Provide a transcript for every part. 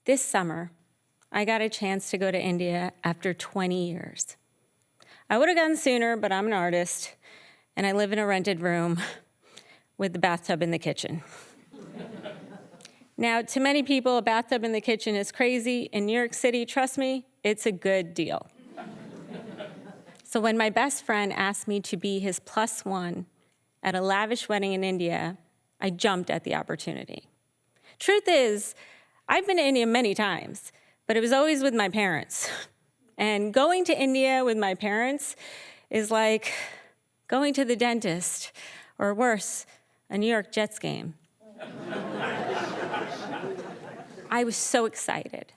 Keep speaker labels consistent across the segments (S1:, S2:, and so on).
S1: This summer, I got a chance to go to India after 20 years. I would have gone sooner, but I'm an artist, and I live in a rented room with the bathtub in the kitchen. Now, to many people, a bathtub in the kitchen is crazy. In New York City, trust me, it's a good deal. So when my best friend asked me to be his plus one at a lavish wedding in India, I jumped at the opportunity. Truth is, I've been to India many times, but it was always with my parents. And going to India with my parents is like going to the dentist, or worse, a New York Jets game. I was so excited.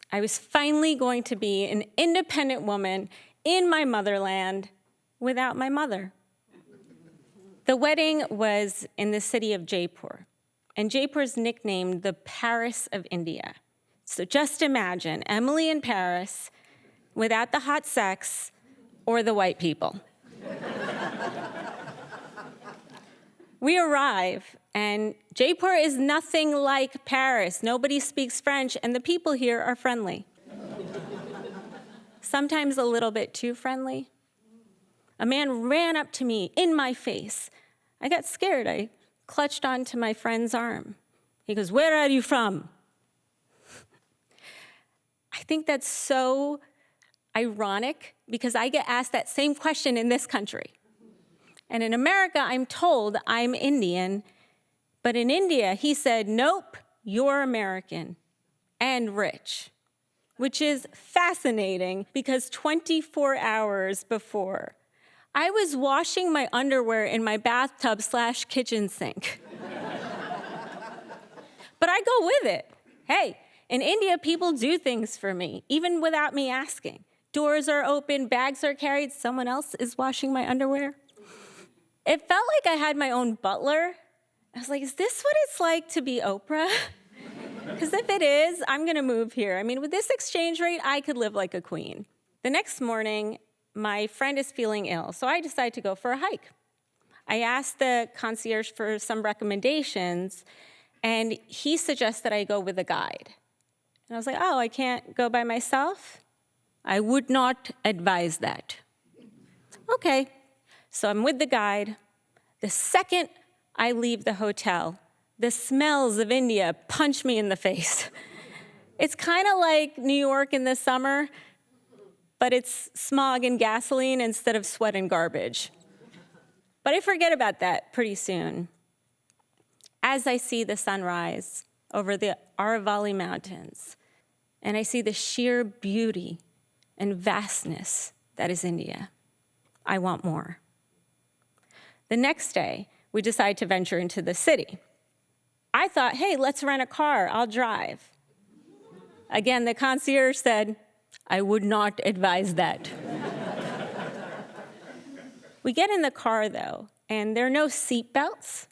S1: I was finally going to be an independent woman in my motherland without my mother. The wedding was in the city of Jaipur, and Jaipur is nicknamed the Paris of India. So just imagine Emily in Paris without the hot sex or the white people. We arrive, and Jaipur is nothing like Paris. Nobody speaks French, and the people here are friendly. Sometimes a little bit too friendly. A man ran up to me in my face. I got scared. I clutched onto my friend's arm. He goes, "Where are you from?" I think that's so ironic because I get asked that same question in this country. And in America, I'm told I'm Indian. But in India, he said, "Nope, you're American and rich," which is fascinating because 24 hours before, I was washing my underwear in my bathtub/kitchen sink. But I go with it. Hey, in India, people do things for me, even without me asking. Doors are open, bags are carried, someone else is washing my underwear. It felt like I had my own butler. I was like, is this what it's like to be Oprah? Because if it is, I'm gonna move here. I mean, with this exchange rate, I could live like a queen. The next morning, my friend is feeling ill, so I decide to go for a hike. I asked the concierge for some recommendations, and he suggests that I go with a guide. And I was like, oh, I can't go by myself? I would not advise that. Okay, so I'm with the guide. The second I leave the hotel, the smells of India punch me in the face. It's kind of like New York in the summer, but it's smog and gasoline instead of sweat and garbage. But I forget about that pretty soon. As I see the sunrise over the Aravalli Mountains, and I see the sheer beauty and vastness that is India, I want more. The next day, we decide to venture into the city. I thought, hey, let's rent a car, I'll drive. Again, the concierge said, I would not advise that. We get in the car, though, and there are no seat belts.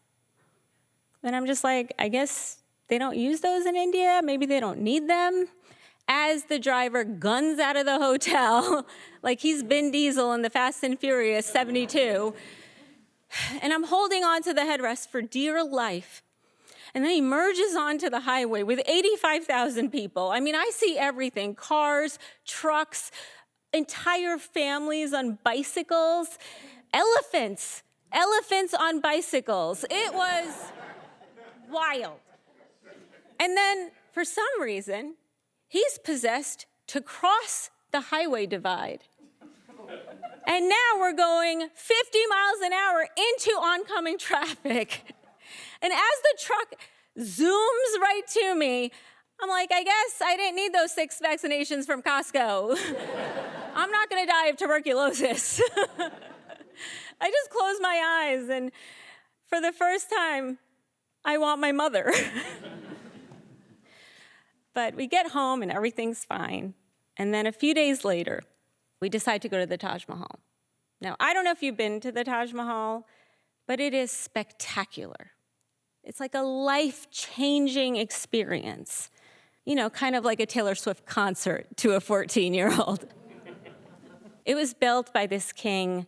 S1: And I'm just like, I guess they don't use those in India. Maybe they don't need them. As the driver guns out of the hotel, like he's Vin Diesel in the Fast and Furious 72, and I'm holding on to the headrest for dear life. And then he merges onto the highway with 85,000 people. I mean, I see everything, cars, trucks, entire families on bicycles, elephants on bicycles. It was wild. And then, for some reason, he's possessed to cross the highway divide. And now we're going 50 miles an hour into oncoming traffic. And as the truck zooms right to me, I'm like, I guess I didn't need those 6 vaccinations from Costco. I'm not gonna die of tuberculosis. I just closed my eyes, and for the first time, I want my mother. But we get home and everything's fine. And then a few days later, we decide to go to the Taj Mahal. Now, I don't know if you've been to the Taj Mahal, but it is spectacular. It's like a life-changing experience. You know, kind of like a Taylor Swift concert to a 14-year-old. It was built by this king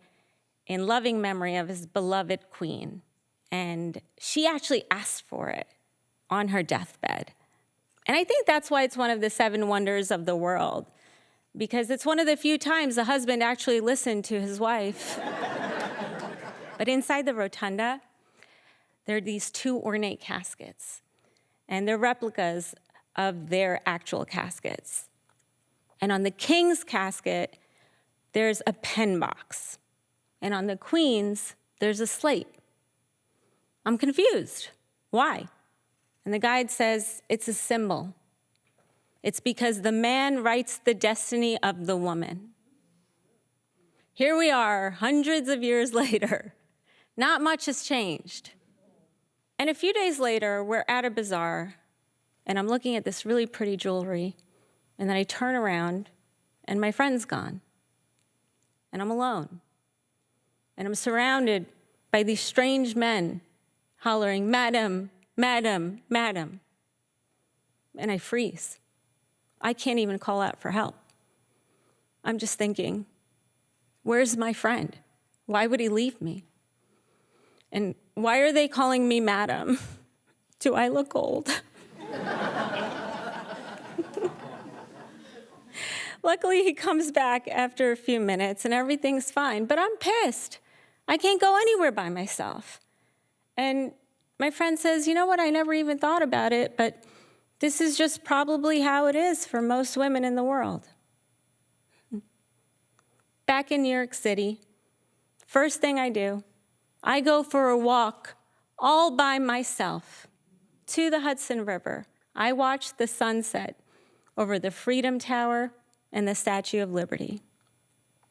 S1: in loving memory of his beloved queen. And she actually asked for it on her deathbed. And I think that's why it's one of the 7 wonders of the world, because it's one of the few times a husband actually listened to his wife. But inside the rotunda, there are these 2 ornate caskets, and they're replicas of their actual caskets. And on the king's casket, there's a pen box. And on the queen's, there's a slate. I'm confused. Why? And the guide says it's a symbol. It's because the man writes the destiny of the woman. Here we are, hundreds of years later. Not much has changed. And a few days later, we're at a bazaar, and I'm looking at this really pretty jewelry, and then I turn around, and my friend's gone. And I'm alone. And I'm surrounded by these strange men hollering, "Madam, madam, madam." And I freeze. I can't even call out for help. I'm just thinking, where's my friend? Why would he leave me? And why are they calling me madam? Do I look old? Luckily, he comes back after a few minutes and everything's fine, but I'm pissed. I can't go anywhere by myself. And my friend says, "You know what, I never even thought about it, but this is just probably how it is for most women in the world." Back in New York City, first thing I do, I go for a walk all by myself to the Hudson River. I watch the sunset over the Freedom Tower and the Statue of Liberty.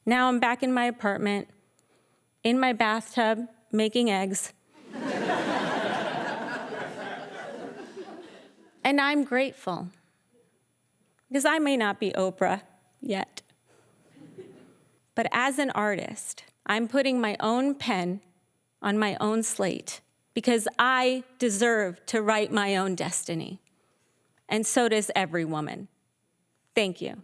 S1: Now I'm back in my apartment, in my bathtub, making eggs. And I'm grateful, because I may not be Oprah yet. But as an artist, I'm putting my own pen on my own slate, because I deserve to write my own destiny. And so does every woman. Thank you.